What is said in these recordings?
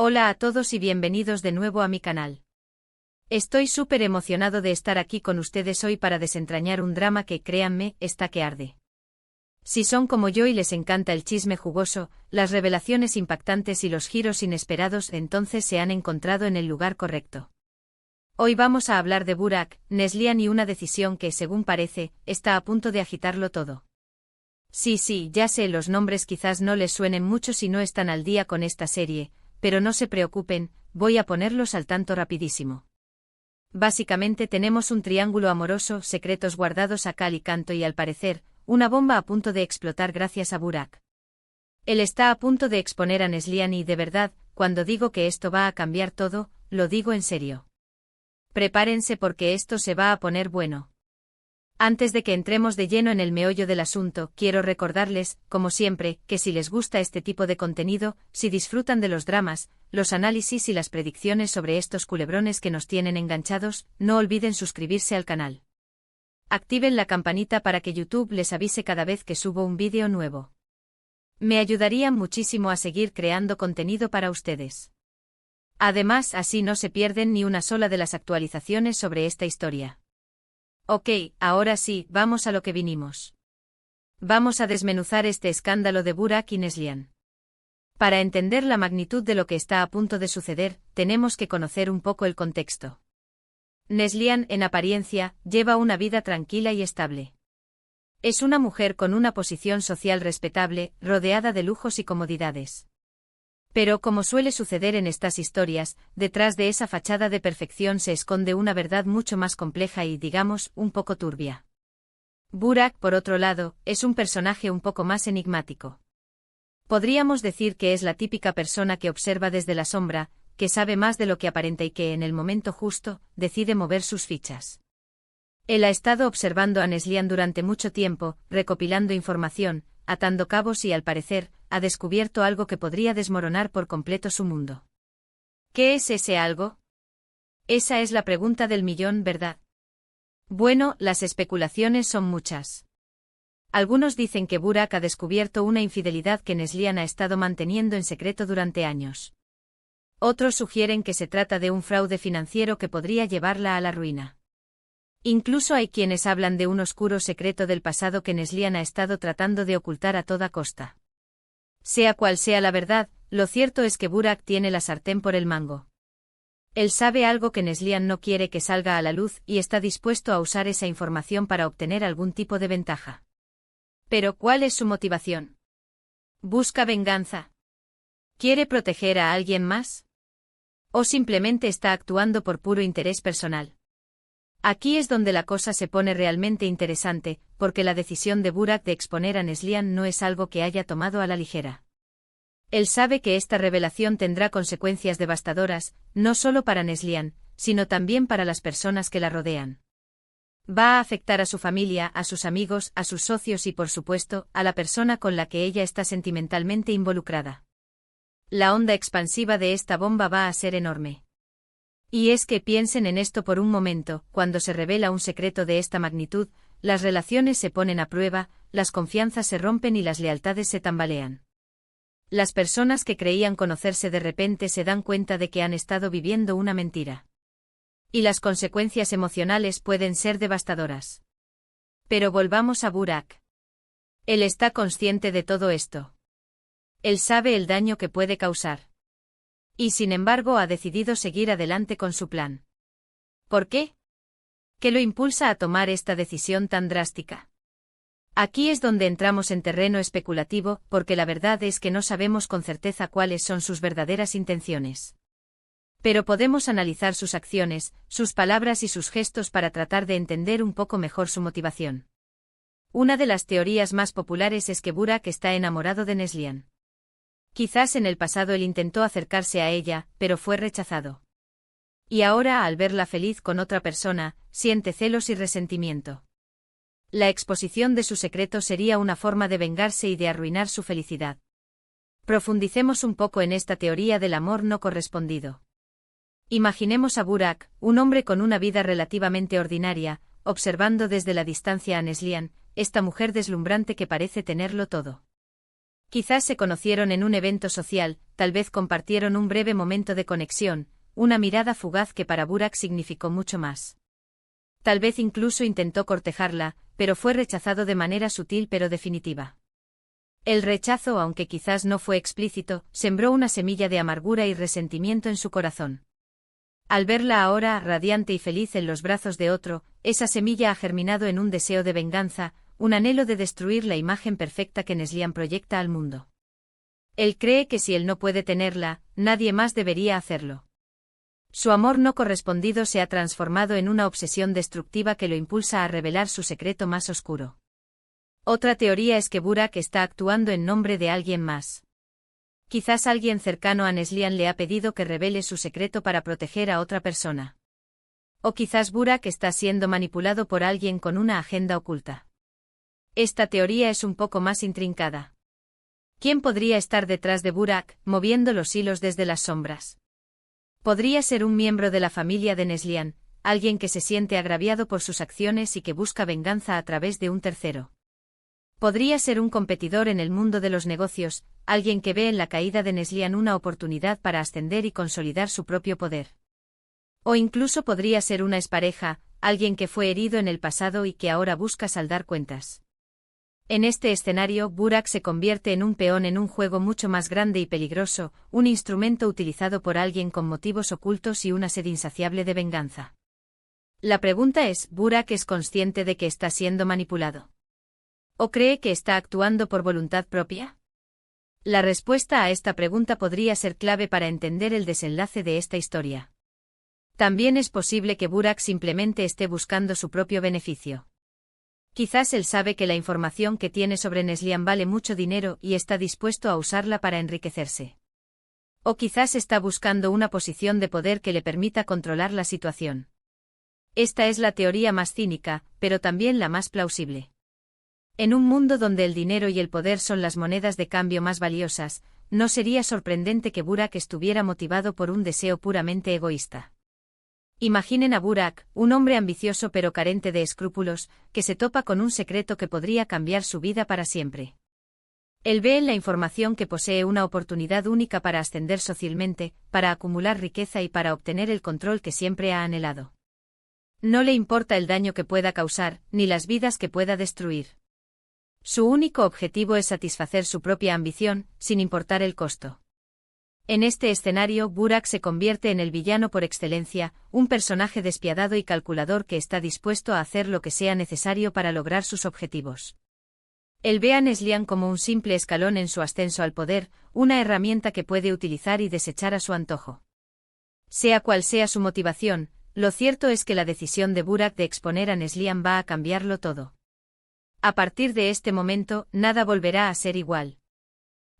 Hola a todos y bienvenidos de nuevo a mi canal. Estoy súper emocionado de estar aquí con ustedes hoy para desentrañar un drama que, créanme, está que arde. Si son como yo y les encanta el chisme jugoso, las revelaciones impactantes y los giros inesperados, entonces se han encontrado en el lugar correcto. Hoy vamos a hablar de Burak, Neslihan y una decisión que, según parece, está a punto de agitarlo todo. Sí, ya sé, los nombres quizás no les suenen mucho si no están al día con esta serie, pero no se preocupen, voy a ponerlos al tanto rapidísimo. Básicamente tenemos un triángulo amoroso, secretos guardados a cal y canto y al parecer, una bomba a punto de explotar gracias a Burak. Él está a punto de exponer a Neslihan y de verdad, cuando digo que esto va a cambiar todo, lo digo en serio. Prepárense porque esto se va a poner bueno. Antes de que entremos de lleno en el meollo del asunto, quiero recordarles, como siempre, que si les gusta este tipo de contenido, si disfrutan de los dramas, los análisis y las predicciones sobre estos culebrones que nos tienen enganchados, no olviden suscribirse al canal. Activen la campanita para que YouTube les avise cada vez que subo un vídeo nuevo. Me ayudarían muchísimo a seguir creando contenido para ustedes. Además, así no se pierden ni una sola de las actualizaciones sobre esta historia. Ok, ahora sí, vamos a lo que vinimos. Vamos a desmenuzar este escándalo de Burak y Neslihan. Para entender la magnitud de lo que está a punto de suceder, tenemos que conocer un poco el contexto. Neslihan, en apariencia, lleva una vida tranquila y estable. Es una mujer con una posición social respetable, rodeada de lujos y comodidades. Pero como suele suceder en estas historias, detrás de esa fachada de perfección se esconde una verdad mucho más compleja y, digamos, un poco turbia. Burak, por otro lado, es un personaje un poco más enigmático. Podríamos decir que es la típica persona que observa desde la sombra, que sabe más de lo que aparenta y que, en el momento justo, decide mover sus fichas. Él ha estado observando a Neslihan durante mucho tiempo, recopilando información, atando cabos y, al parecer, ha descubierto algo que podría desmoronar por completo su mundo. ¿Qué es ese algo? Esa es la pregunta del millón, ¿verdad? Bueno, las especulaciones son muchas. Algunos dicen que Burak ha descubierto una infidelidad que Neslihan ha estado manteniendo en secreto durante años. Otros sugieren que se trata de un fraude financiero que podría llevarla a la ruina. Incluso hay quienes hablan de un oscuro secreto del pasado que Neslihan ha estado tratando de ocultar a toda costa. Sea cual sea la verdad, lo cierto es que Burak tiene la sartén por el mango. Él sabe algo que Neslihan no quiere que salga a la luz y está dispuesto a usar esa información para obtener algún tipo de ventaja. Pero ¿cuál es su motivación? ¿Busca venganza? ¿Quiere proteger a alguien más? ¿O simplemente está actuando por puro interés personal? Aquí es donde la cosa se pone realmente interesante, porque la decisión de Burak de exponer a Neslihan no es algo que haya tomado a la ligera. Él sabe que esta revelación tendrá consecuencias devastadoras, no solo para Neslihan, sino también para las personas que la rodean. Va a afectar a su familia, a sus amigos, a sus socios y, por supuesto, a la persona con la que ella está sentimentalmente involucrada. La onda expansiva de esta bomba va a ser enorme. Y es que piensen en esto por un momento, cuando se revela un secreto de esta magnitud, las relaciones se ponen a prueba, las confianzas se rompen y las lealtades se tambalean. Las personas que creían conocerse de repente se dan cuenta de que han estado viviendo una mentira. Y las consecuencias emocionales pueden ser devastadoras. Pero volvamos a Burak. Él está consciente de todo esto. Él sabe el daño que puede causar. Y sin embargo ha decidido seguir adelante con su plan. ¿Por qué? ¿Qué lo impulsa a tomar esta decisión tan drástica? Aquí es donde entramos en terreno especulativo, porque la verdad es que no sabemos con certeza cuáles son sus verdaderas intenciones. Pero podemos analizar sus acciones, sus palabras y sus gestos para tratar de entender un poco mejor su motivación. Una de las teorías más populares es que Burak está enamorado de Neslihan. Quizás en el pasado él intentó acercarse a ella, pero fue rechazado. Y ahora, al verla feliz con otra persona, siente celos y resentimiento. La exposición de su secreto sería una forma de vengarse y de arruinar su felicidad. Profundicemos un poco en esta teoría del amor no correspondido. Imaginemos a Burak, un hombre con una vida relativamente ordinaria, observando desde la distancia a Neslihan, esta mujer deslumbrante que parece tenerlo todo. Quizás se conocieron en un evento social, tal vez compartieron un breve momento de conexión, una mirada fugaz que para Burak significó mucho más. Tal vez incluso intentó cortejarla, pero fue rechazado de manera sutil pero definitiva. El rechazo, aunque quizás no fue explícito, sembró una semilla de amargura y resentimiento en su corazón. Al verla ahora, radiante y feliz en los brazos de otro, esa semilla ha germinado en un deseo de venganza, un anhelo de destruir la imagen perfecta que Neslihan proyecta al mundo. Él cree que si él no puede tenerla, nadie más debería hacerlo. Su amor no correspondido se ha transformado en una obsesión destructiva que lo impulsa a revelar su secreto más oscuro. Otra teoría es que Burak está actuando en nombre de alguien más. Quizás alguien cercano a Neslihan le ha pedido que revele su secreto para proteger a otra persona. O quizás Burak está siendo manipulado por alguien con una agenda oculta. Esta teoría es un poco más intrincada. ¿Quién podría estar detrás de Burak, moviendo los hilos desde las sombras? Podría ser un miembro de la familia de Neslihan, alguien que se siente agraviado por sus acciones y que busca venganza a través de un tercero. Podría ser un competidor en el mundo de los negocios, alguien que ve en la caída de Neslihan una oportunidad para ascender y consolidar su propio poder. O incluso podría ser una expareja, alguien que fue herido en el pasado y que ahora busca saldar cuentas. En este escenario, Burak se convierte en un peón en un juego mucho más grande y peligroso, un instrumento utilizado por alguien con motivos ocultos y una sed insaciable de venganza. La pregunta es, ¿Burak es consciente de que está siendo manipulado? ¿O cree que está actuando por voluntad propia? La respuesta a esta pregunta podría ser clave para entender el desenlace de esta historia. También es posible que Burak simplemente esté buscando su propio beneficio. Quizás él sabe que la información que tiene sobre Neslihan vale mucho dinero y está dispuesto a usarla para enriquecerse. O quizás está buscando una posición de poder que le permita controlar la situación. Esta es la teoría más cínica, pero también la más plausible. En un mundo donde el dinero y el poder son las monedas de cambio más valiosas, no sería sorprendente que Burak estuviera motivado por un deseo puramente egoísta. Imaginen a Burak, un hombre ambicioso pero carente de escrúpulos, que se topa con un secreto que podría cambiar su vida para siempre. Él ve en la información que posee una oportunidad única para ascender socialmente, para acumular riqueza y para obtener el control que siempre ha anhelado. No le importa el daño que pueda causar, ni las vidas que pueda destruir. Su único objetivo es satisfacer su propia ambición, sin importar el costo. En este escenario, Burak se convierte en el villano por excelencia, un personaje despiadado y calculador que está dispuesto a hacer lo que sea necesario para lograr sus objetivos. Él ve a Neslihan como un simple escalón en su ascenso al poder, una herramienta que puede utilizar y desechar a su antojo. Sea cual sea su motivación, lo cierto es que la decisión de Burak de exponer a Neslihan va a cambiarlo todo. A partir de este momento, nada volverá a ser igual.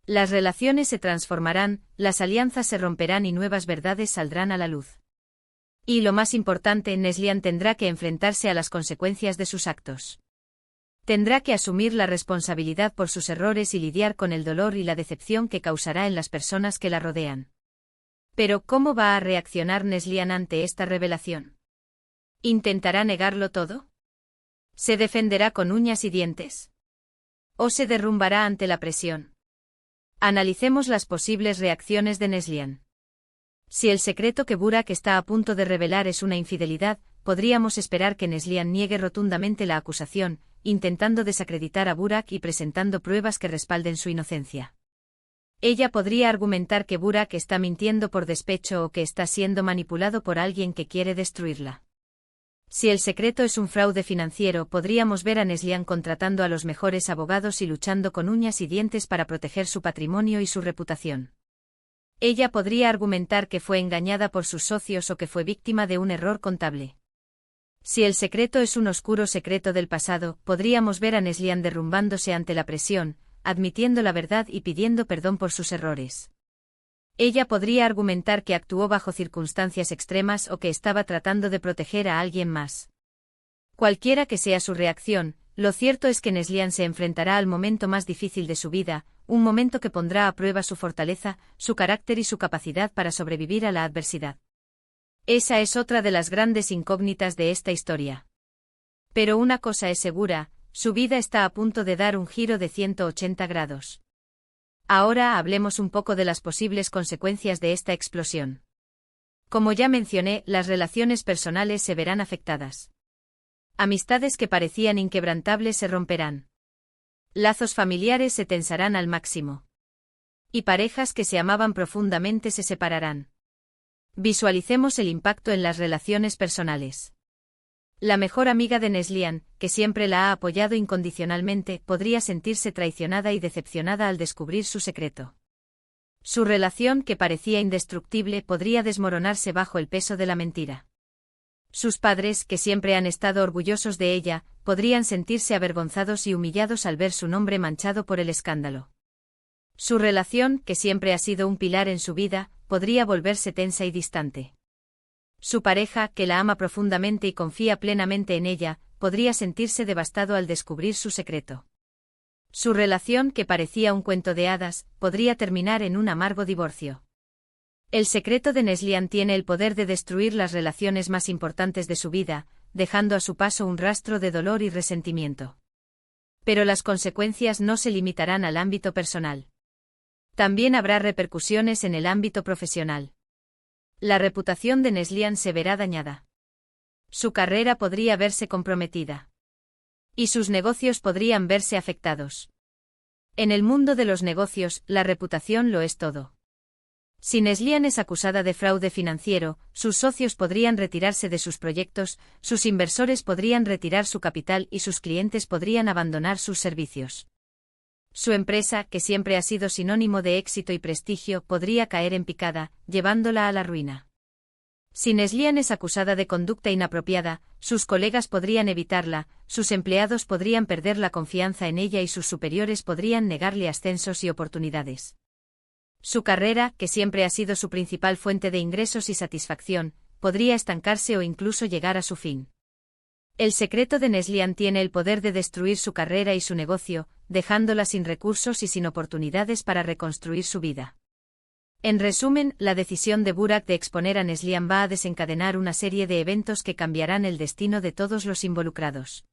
Las relaciones se transformarán, las alianzas se romperán y nuevas verdades saldrán a la luz. Y lo más importante, Neslihan tendrá que enfrentarse a las consecuencias de sus actos. Tendrá que asumir la responsabilidad por sus errores y lidiar con el dolor y la decepción que causará en las personas que la rodean. Pero, ¿cómo va a reaccionar Neslihan ante esta revelación? ¿Intentará negarlo todo? ¿Se defenderá con uñas y dientes? ¿O se derrumbará ante la presión? Analicemos las posibles reacciones de Neslihan. Si el secreto que Burak está a punto de revelar es una infidelidad, podríamos esperar que Neslihan niegue rotundamente la acusación, intentando desacreditar a Burak y presentando pruebas que respalden su inocencia. Ella podría argumentar que Burak está mintiendo por despecho o que está siendo manipulado por alguien que quiere destruirla. Si el secreto es un fraude financiero, podríamos ver a Neslihan contratando a los mejores abogados y luchando con uñas y dientes para proteger su patrimonio y su reputación. Ella podría argumentar que fue engañada por sus socios o que fue víctima de un error contable. Si el secreto es un oscuro secreto del pasado, podríamos ver a Neslihan derrumbándose ante la presión, admitiendo la verdad y pidiendo perdón por sus errores. Ella podría argumentar que actuó bajo circunstancias extremas o que estaba tratando de proteger a alguien más. Cualquiera que sea su reacción, lo cierto es que Neslihan se enfrentará al momento más difícil de su vida, un momento que pondrá a prueba su fortaleza, su carácter y su capacidad para sobrevivir a la adversidad. Esa es otra de las grandes incógnitas de esta historia. Pero una cosa es segura, su vida está a punto de dar un giro de 180 grados. Ahora hablemos un poco de las posibles consecuencias de esta explosión. Como ya mencioné, las relaciones personales se verán afectadas. Amistades que parecían inquebrantables se romperán. Lazos familiares se tensarán al máximo. Y parejas que se amaban profundamente se separarán. Visualicemos el impacto en las relaciones personales. La mejor amiga de Neslihan, que siempre la ha apoyado incondicionalmente, podría sentirse traicionada y decepcionada al descubrir su secreto. Su relación, que parecía indestructible, podría desmoronarse bajo el peso de la mentira. Sus padres, que siempre han estado orgullosos de ella, podrían sentirse avergonzados y humillados al ver su nombre manchado por el escándalo. Su relación, que siempre ha sido un pilar en su vida, podría volverse tensa y distante. Su pareja, que la ama profundamente y confía plenamente en ella, podría sentirse devastado al descubrir su secreto. Su relación, que parecía un cuento de hadas, podría terminar en un amargo divorcio. El secreto de Neslihan tiene el poder de destruir las relaciones más importantes de su vida, dejando a su paso un rastro de dolor y resentimiento. Pero las consecuencias no se limitarán al ámbito personal. También habrá repercusiones en el ámbito profesional. La reputación de Neslihan se verá dañada. Su carrera podría verse comprometida. Y sus negocios podrían verse afectados. En el mundo de los negocios, la reputación lo es todo. Si Neslihan es acusada de fraude financiero, sus socios podrían retirarse de sus proyectos, sus inversores podrían retirar su capital y sus clientes podrían abandonar sus servicios. Su empresa, que siempre ha sido sinónimo de éxito y prestigio, podría caer en picada, llevándola a la ruina. Si Neslihan es acusada de conducta inapropiada, sus colegas podrían evitarla, sus empleados podrían perder la confianza en ella y sus superiores podrían negarle ascensos y oportunidades. Su carrera, que siempre ha sido su principal fuente de ingresos y satisfacción, podría estancarse o incluso llegar a su fin. El secreto de Neslihan tiene el poder de destruir su carrera y su negocio, dejándola sin recursos y sin oportunidades para reconstruir su vida. En resumen, la decisión de Burak de exponer a Neslihan va a desencadenar una serie de eventos que cambiarán el destino de todos los involucrados.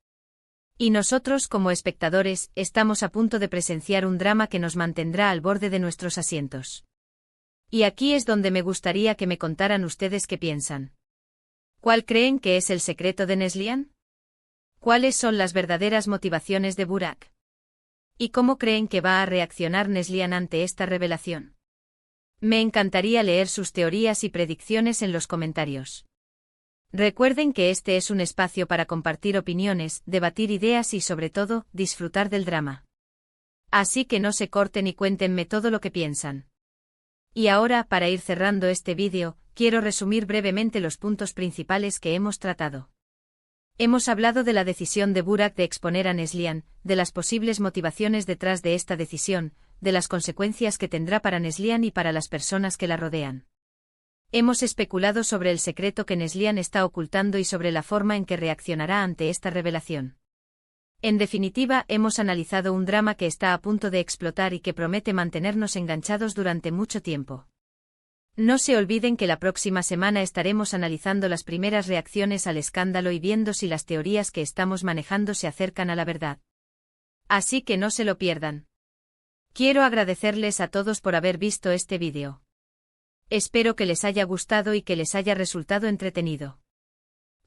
Y nosotros, como espectadores, estamos a punto de presenciar un drama que nos mantendrá al borde de nuestros asientos. Y aquí es donde me gustaría que me contaran ustedes qué piensan. ¿Cuál creen que es el secreto de Neslihan? ¿Cuáles son las verdaderas motivaciones de Burak? ¿Y cómo creen que va a reaccionar Neslihan ante esta revelación? Me encantaría leer sus teorías y predicciones en los comentarios. Recuerden que este es un espacio para compartir opiniones, debatir ideas y sobre todo, disfrutar del drama. Así que no se corten y cuéntenme todo lo que piensan. Y ahora, para ir cerrando este vídeo, quiero resumir brevemente los puntos principales que hemos tratado. Hemos hablado de la decisión de Burak de exponer a Neslihan, de las posibles motivaciones detrás de esta decisión, de las consecuencias que tendrá para Neslihan y para las personas que la rodean. Hemos especulado sobre el secreto que Neslihan está ocultando y sobre la forma en que reaccionará ante esta revelación. En definitiva, hemos analizado un drama que está a punto de explotar y que promete mantenernos enganchados durante mucho tiempo. No se olviden que la próxima semana estaremos analizando las primeras reacciones al escándalo y viendo si las teorías que estamos manejando se acercan a la verdad. Así que no se lo pierdan. Quiero agradecerles a todos por haber visto este vídeo. Espero que les haya gustado y que les haya resultado entretenido.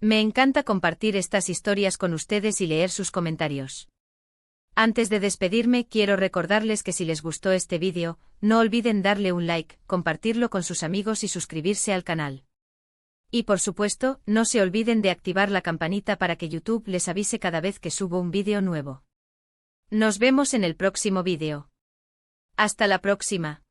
Me encanta compartir estas historias con ustedes y leer sus comentarios. Antes de despedirme, quiero recordarles que si les gustó este vídeo, no olviden darle un like, compartirlo con sus amigos y suscribirse al canal. Y por supuesto, no se olviden de activar la campanita para que YouTube les avise cada vez que subo un vídeo nuevo. Nos vemos en el próximo vídeo. Hasta la próxima.